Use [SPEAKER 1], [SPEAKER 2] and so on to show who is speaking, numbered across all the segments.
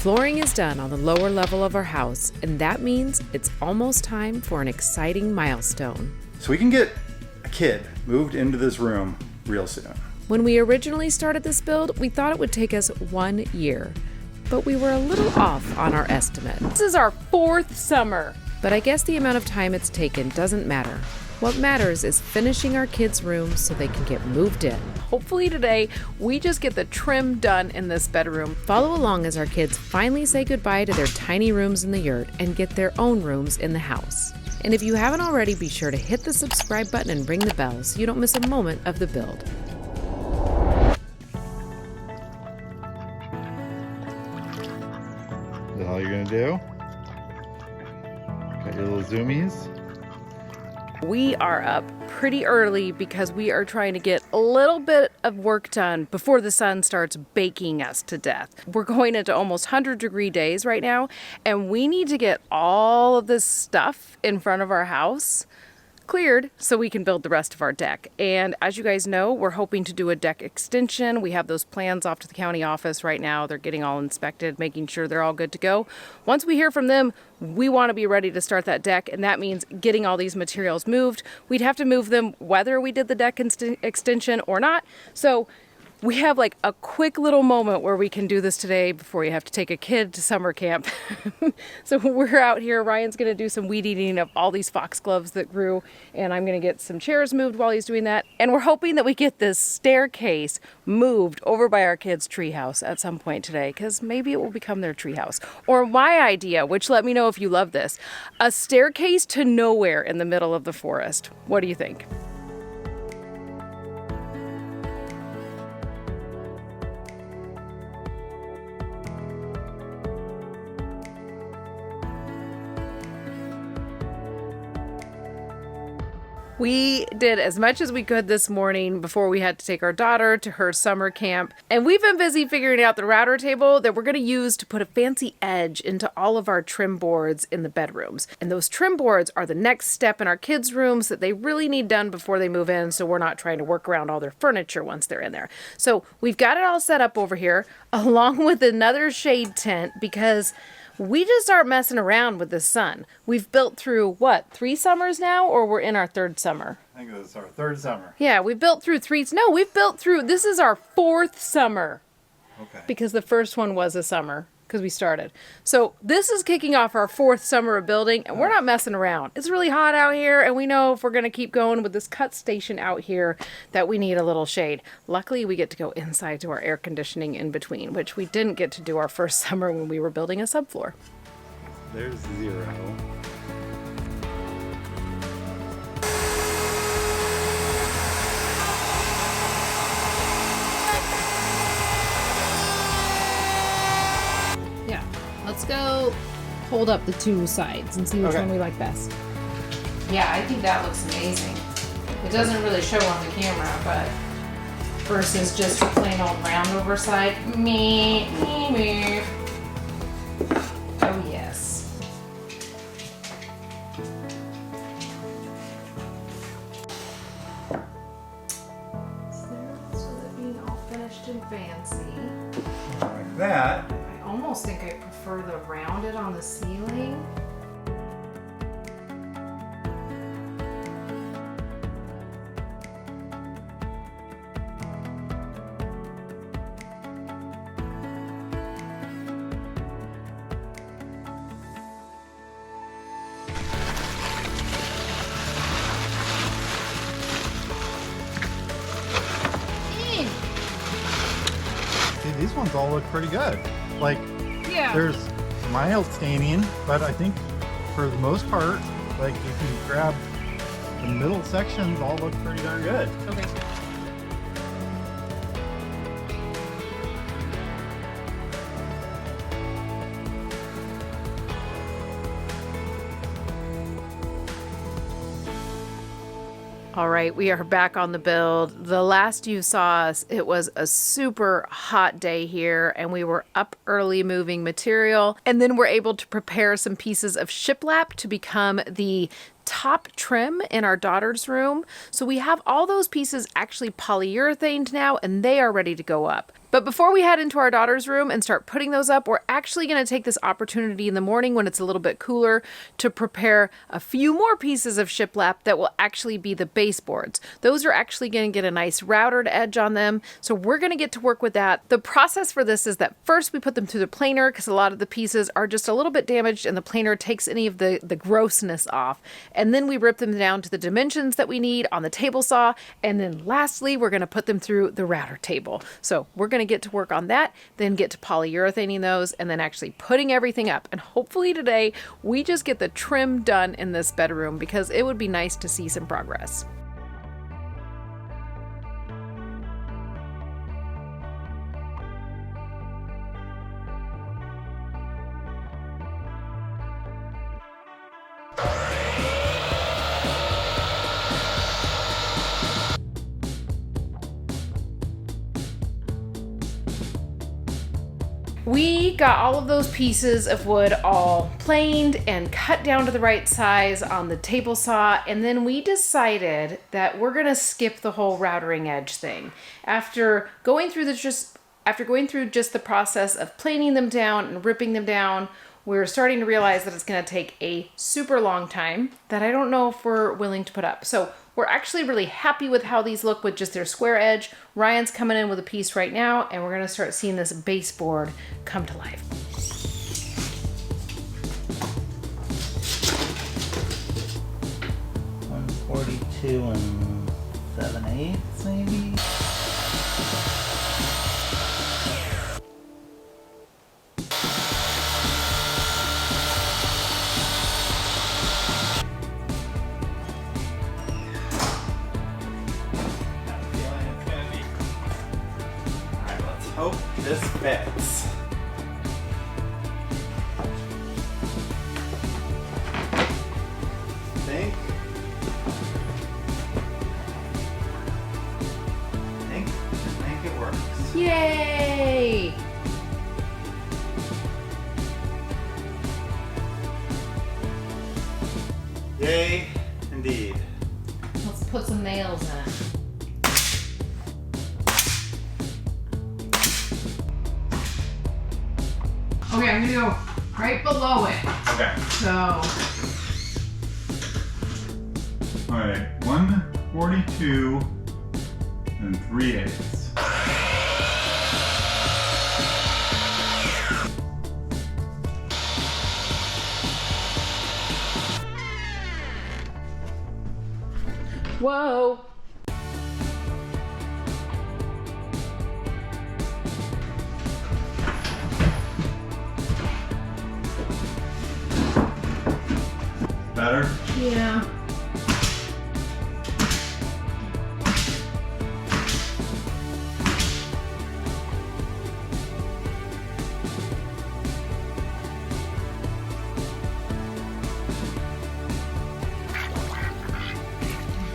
[SPEAKER 1] Flooring is done on the lower level of our house, and that means it's almost time for an exciting milestone.
[SPEAKER 2] So we can get a kid moved into this room real soon.
[SPEAKER 1] When we originally started this build, we thought it would take us 1 year, but we were a little off on our estimate.
[SPEAKER 3] This is our 4th summer.
[SPEAKER 1] But I guess the amount of time it's taken doesn't matter. What matters is finishing our kids' rooms so they can get moved in.
[SPEAKER 3] Hopefully today, we just get the trim done in this bedroom.
[SPEAKER 1] Follow along as our kids finally say goodbye to their tiny rooms in the yurt and get their own rooms in the house. And if you haven't already, be sure to hit the subscribe button and ring the bell so you don't miss a moment of the build.
[SPEAKER 4] Is that all you're gonna do? Got your little zoomies?
[SPEAKER 3] We are up pretty early because we are trying to get a little bit of work done before the sun starts baking us to death. We're going into almost 100-degree days right now, and we need to get all of this stuff in front of our house cleared so we can build the rest of our deck. And as you guys know, we're hoping to do a deck extension. We have those plans off to the county office right now. They're getting all inspected, making sure they're all good to go. Once we hear from them, we want to be ready to start that deck, and that means getting all these materials moved. We'd have to move them whether we did the deck extension or not. So we have like a quick little moment where we can do this today before you have to take a kid to summer camp. So we're out here. Ryan's going to do some weed eating of all these foxgloves that grew, and I'm going to get some chairs moved while he's doing that. And we're hoping that we get this staircase moved over by our kids' treehouse at some point today, because maybe it will become their treehouse. Or my idea, which let me know if you love this, a staircase to nowhere in the middle of the forest. What do you think? We did as much as we could this morning before we had to take our daughter to her summer camp. And we've been busy figuring out the router table that we're going to use to put a fancy edge into all of our trim boards in the bedrooms. And those trim boards are the next step in our kids' rooms that they really need done before they move in, so we're not trying to work around all their furniture once they're in there. So we've got it all set up over here, along with another shade tent, because we just aren't messing around with the sun. We've built through, what, 3 summers now, or we're in our 3rd summer?
[SPEAKER 4] I think this is our 3rd summer.
[SPEAKER 3] Yeah, we've built through 3. No, we've built through, this is our 4th summer.
[SPEAKER 4] Okay.
[SPEAKER 3] Because the first one was a summer, because we started. So this is kicking off our 4th summer of building, and we're not messing around. It's really hot out here, and we know if we're going to keep going with this cut station out here that we need a little shade. Luckily, we get to go inside to our air conditioning in between, which we didn't get to do our first summer when we were building a subfloor.
[SPEAKER 4] There's 0.
[SPEAKER 1] Yeah, let's go hold up the 2 sides and see which one we like best. Yeah, I think that looks amazing. It doesn't really show on the camera, but versus just a plain old round over side. Me. Oh yes. So that being all finished and fancy.
[SPEAKER 4] Like that.
[SPEAKER 1] I almost think I prefer the rounded on the ceiling.
[SPEAKER 4] See, these ones all look pretty good. Like,
[SPEAKER 3] Yeah.
[SPEAKER 4] there's mild staining, but I think for the most part, like if you grab the middle sections, all look pretty darn good.
[SPEAKER 3] Okay. All right, we are back on the build. The last you saw us, it was a super hot day here, and we were up early moving material, and then we're able to prepare some pieces of shiplap to become the top trim in our daughter's room. So we have all those pieces actually polyurethaned now, and they are ready to go up. But before we head into our daughter's room and start putting those up, we're actually going to take this opportunity in the morning when it's a little bit cooler to prepare a few more pieces of shiplap that will actually be the baseboards. Those are actually going to get a nice routered edge on them, so we're going to get to work with that. The process for this is that first we put them through the planer because a lot of the pieces are just a little bit damaged and the planer takes any of the grossness off. And then we rip them down to the dimensions that we need on the table saw. And then lastly, we're going to put them through the router table. So we're going to get to work on that, then get to polyurethaning those, and then actually putting everything up. And hopefully today we just get the trim done in this bedroom because it would be nice to see some progress. We got all of those pieces of wood all planed and cut down to the right size on the table saw, and then we decided that we're gonna skip the whole routering edge thing. After going through just the process of planing them down and ripping them down, we're starting to realize that it's gonna take a super long time that I don't know if we're willing to put up. So we're actually really happy with how these look with just their square edge. Ryan's coming in with a piece right now, and we're gonna start seeing this baseboard come to life.
[SPEAKER 5] $142 and 7/8 maybe.
[SPEAKER 2] Hope this fits. think it works.
[SPEAKER 3] Yay!
[SPEAKER 2] Yay, indeed.
[SPEAKER 1] Let's put some nails in it. Okay, I'm gonna go right below it.
[SPEAKER 2] Okay.
[SPEAKER 1] So,
[SPEAKER 2] All right, 142 and 3/8.
[SPEAKER 3] Whoa!
[SPEAKER 2] Better?
[SPEAKER 1] yeah.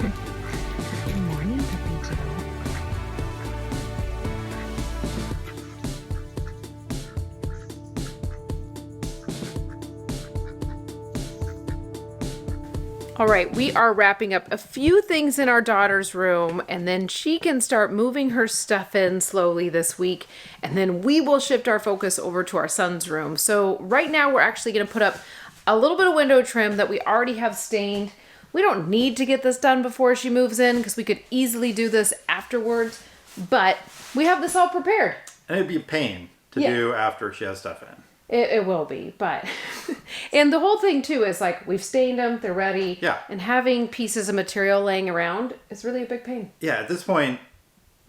[SPEAKER 3] Good morning, Pepito. All right, we are wrapping up a few things in our daughter's room, and then she can start moving her stuff in slowly this week, and then we will shift our focus over to our son's room. So right now we're actually going to put up a little bit of window trim that we already have stained. We don't need to get this done before she moves in because we could easily do this afterwards, but we have this all prepared.
[SPEAKER 2] And it'd be a pain to
[SPEAKER 3] Yeah.
[SPEAKER 2] do after she has stuff in.
[SPEAKER 3] It will be, but and the whole thing too is like we've stained them, they're ready.
[SPEAKER 2] Yeah.
[SPEAKER 3] And having pieces of material laying around is really a big pain.
[SPEAKER 2] Yeah, at this point,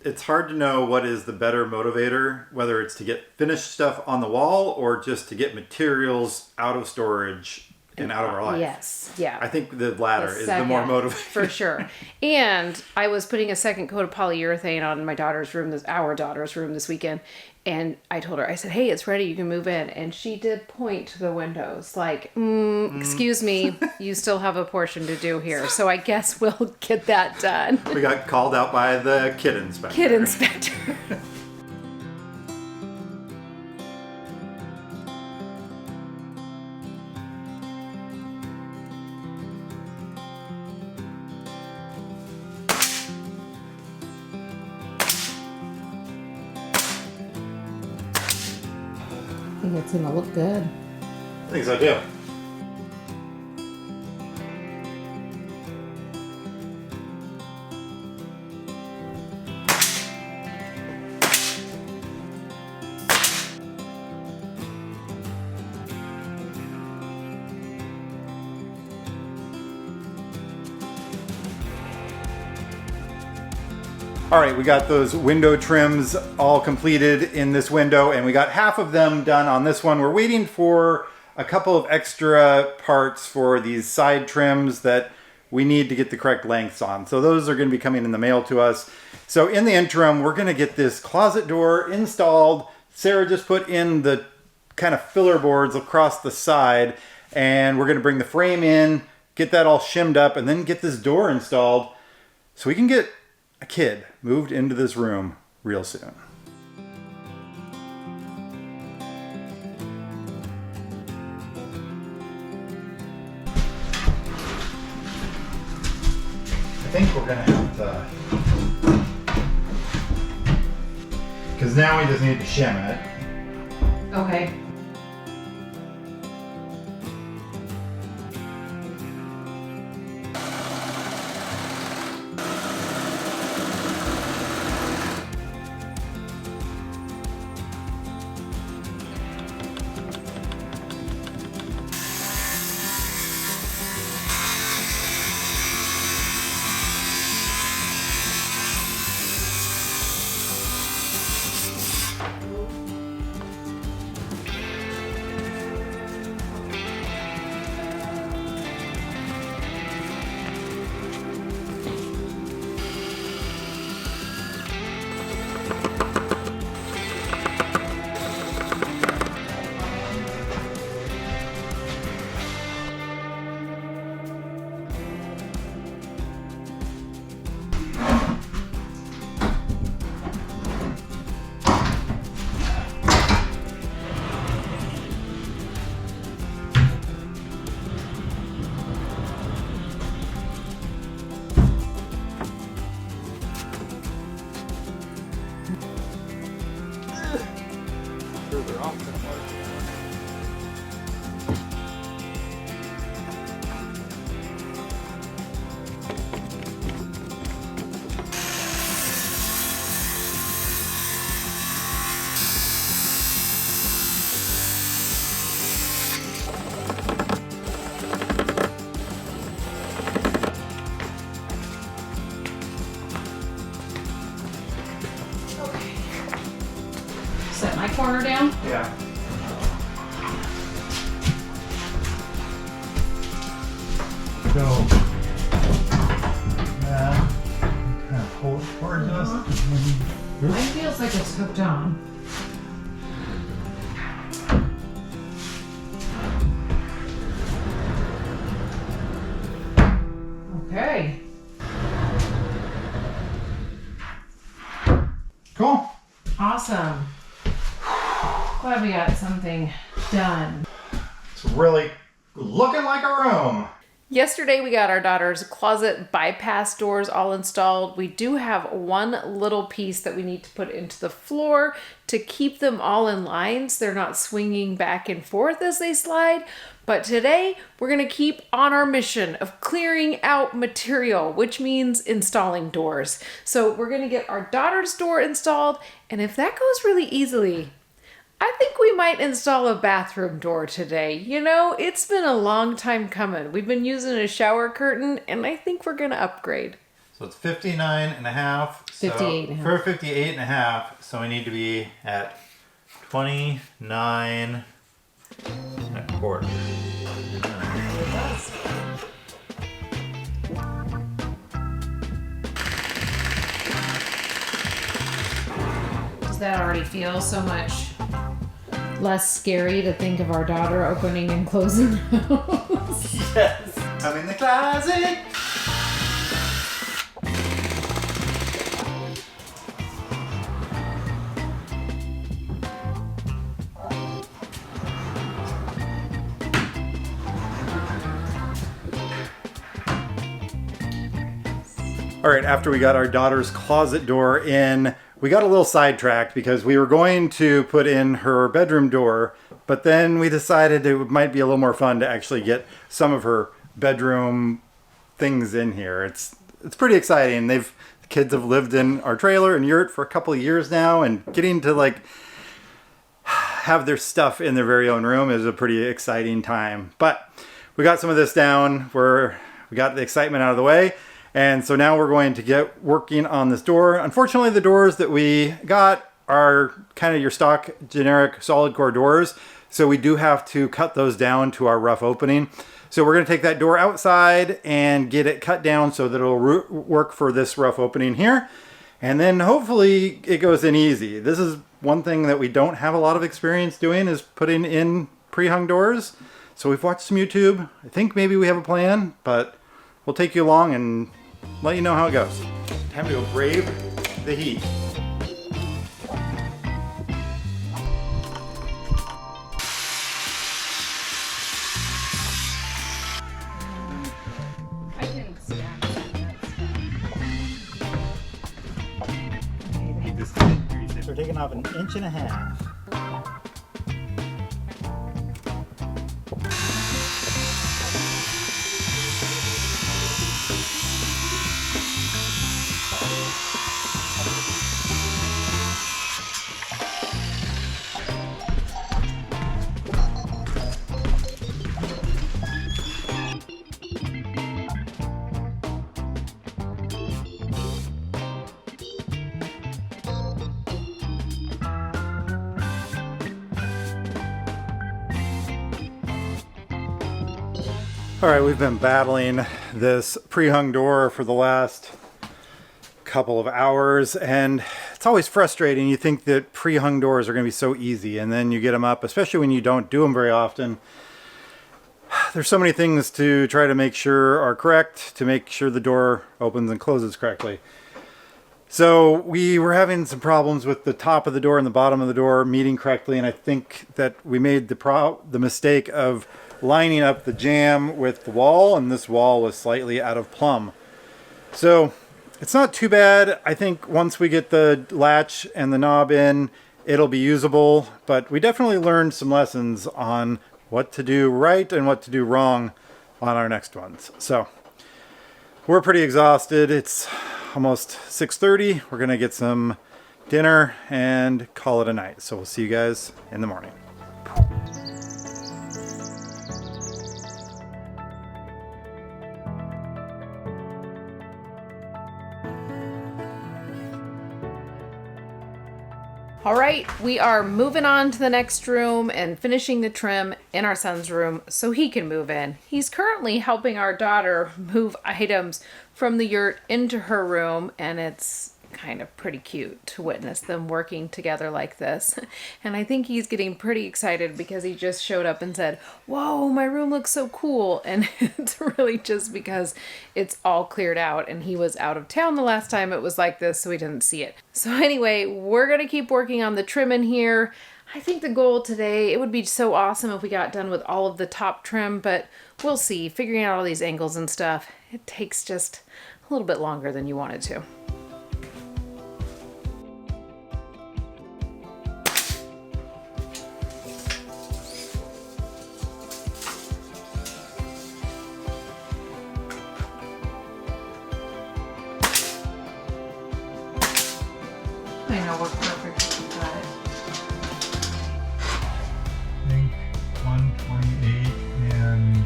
[SPEAKER 2] it's hard to know what is the better motivator, whether it's to get finished stuff on the wall or just to get materials out of storage and out of our life.
[SPEAKER 3] Yes, yeah.
[SPEAKER 2] I think the latter is the more
[SPEAKER 3] second,
[SPEAKER 2] motivating.
[SPEAKER 3] for sure. And I was putting a second coat of polyurethane on my daughter's room, our daughter's room this weekend. And I told her, I said, hey, it's ready, you can move in. And she did point to the windows like, excuse me, you still have a portion to do here. So I guess we'll get that done.
[SPEAKER 2] We got called out by the kid inspector.
[SPEAKER 3] Kid inspector.
[SPEAKER 1] think it's gonna look good.
[SPEAKER 2] I think so too. All right, we got those window trims all completed in this window, and we got half of them done on this one. We're waiting for a couple of extra parts for these side trims that we need to get the correct lengths on. So those are going to be coming in the mail to us. So in the interim, we're going to get this closet door installed. Sarah just put in the kind of filler boards across the side, and we're going to bring the frame in, get that all shimmed up, and then get this door installed so we can get a kid moved into this room real soon. I think we're gonna have to, because now we just need to shim it.
[SPEAKER 1] Okay. Set my corner down.
[SPEAKER 2] Yeah.
[SPEAKER 4] So, kind of hold it towards us.
[SPEAKER 1] Mine feels like it's hooked on. Okay.
[SPEAKER 2] Cool.
[SPEAKER 1] Awesome. Glad we got something done.
[SPEAKER 2] It's really looking like a room.
[SPEAKER 3] Yesterday we got our daughter's closet bypass doors all installed. We do have one little piece that we need to put into the floor to keep them all in line so they're not swinging back and forth as they slide. But today we're going to keep on our mission of clearing out material, which means installing doors. So we're going to get our daughter's door installed, and if that goes really easily, I think we might install a bathroom door today. You know, it's been a long time coming. We've been using a shower curtain, and I think we're gonna upgrade.
[SPEAKER 2] So it's 59 and a half.
[SPEAKER 1] 58 and a half.
[SPEAKER 2] For 58 and a half, so we need to be at 29 and a quarter.
[SPEAKER 1] Does that already feel so much less scary to think of our daughter opening and closing the house?
[SPEAKER 2] Yes, I'm in the closet. All right, after we got our daughter's closet door in, we got a little sidetracked because we were going to put in her bedroom door, But then we decided it might be a little more fun to actually get some of her bedroom things in here. It's pretty exciting. The kids have lived in our trailer and yurt for a couple of years now, and getting to like have their stuff in their very own room is a pretty exciting time. But we got some of this down where we got the excitement out of the way. And so now we're going to get working on this door. Unfortunately, the doors that we got are kind of your stock generic solid core doors. So we do have to cut those down to our rough opening. So we're going to take that door outside and get it cut down so that it'll work for this rough opening here. And then hopefully it goes in easy. This is one thing that we don't have a lot of experience doing, is putting in pre-hung doors. So we've watched some YouTube. I think maybe we have a plan, but we'll take you along and let you know how it goes. Time to go brave the heat.
[SPEAKER 1] I can stack that.
[SPEAKER 5] We're taking off 1.5 inches.
[SPEAKER 2] All right, we've been battling this pre-hung door for the last couple of hours, and it's always frustrating. You think that pre-hung doors are going to be so easy, and then you get them up, especially when you don't do them very often. There's so many things to try to make sure are correct, to make sure the door opens and closes correctly. So we were having some problems with the top of the door and the bottom of the door meeting correctly, and I think that we made the mistake of lining up the jamb with the wall, and this wall was slightly out of plumb. So it's not too bad. I think once we get the latch and the knob in, it'll be usable, but we definitely learned some lessons on what to do right and what to do wrong on our next ones. So we're pretty exhausted. It's almost 6:30. We're gonna get some dinner and call it a night. So we'll see you guys in the morning.
[SPEAKER 3] All right, we are moving on to the next room and finishing the trim in our son's room so he can move in. He's currently helping our daughter move items from the yurt into her room, and it's kind of pretty cute to witness them working together like this. And I think he's getting pretty excited because he just showed up and said, "Whoa, my room looks so cool." And it's really just because it's all cleared out, and he was out of town the last time it was like this, so he didn't see it. So anyway, we're gonna keep working on the trim in here. I think the goal today, it would be so awesome if we got done with all of the top trim, but we'll see. Figuring out all these angles and stuff, it takes just a little bit longer than you want it to.
[SPEAKER 1] I know we're perfect if you got it.
[SPEAKER 4] I think 128 and a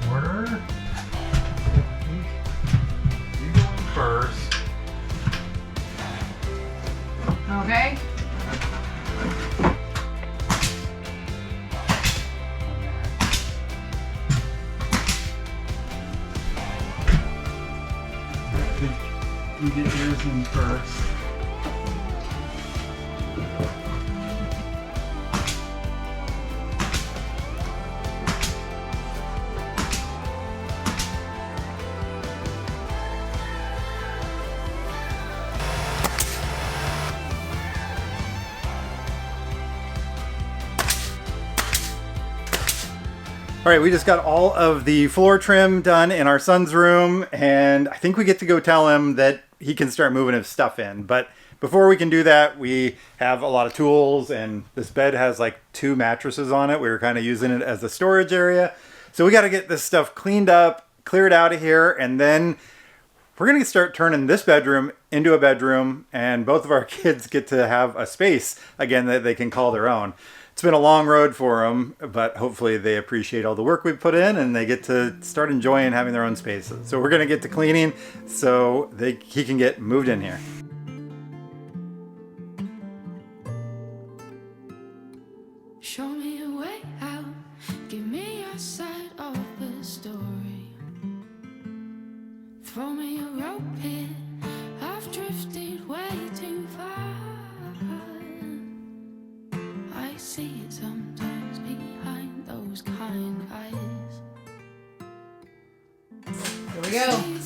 [SPEAKER 4] quarter. You go in first.
[SPEAKER 1] Okay.
[SPEAKER 4] You get yours in first.
[SPEAKER 2] All right, we just got all of the floor trim done in our son's room, and I think we get to go tell him that he can start moving his stuff in. But before we can do that, we have a lot of tools, and this bed has like 2 mattresses on it. We were kind of using it as a storage area. So we got to get this stuff cleaned up, cleared out of here, and then we're going to start turning this bedroom into a bedroom, and both of our kids get to have a space again that they can call their own. It's been a long road for them, but hopefully they appreciate all the work we put in and they get to start enjoying having their own spaces. So we're going to get to cleaning so he can get moved in here.
[SPEAKER 6] Show me a way out, give me your side of the story. Throw me a rope here, I've drifted way too far. I see it sometimes behind those kind eyes.
[SPEAKER 1] Here we go.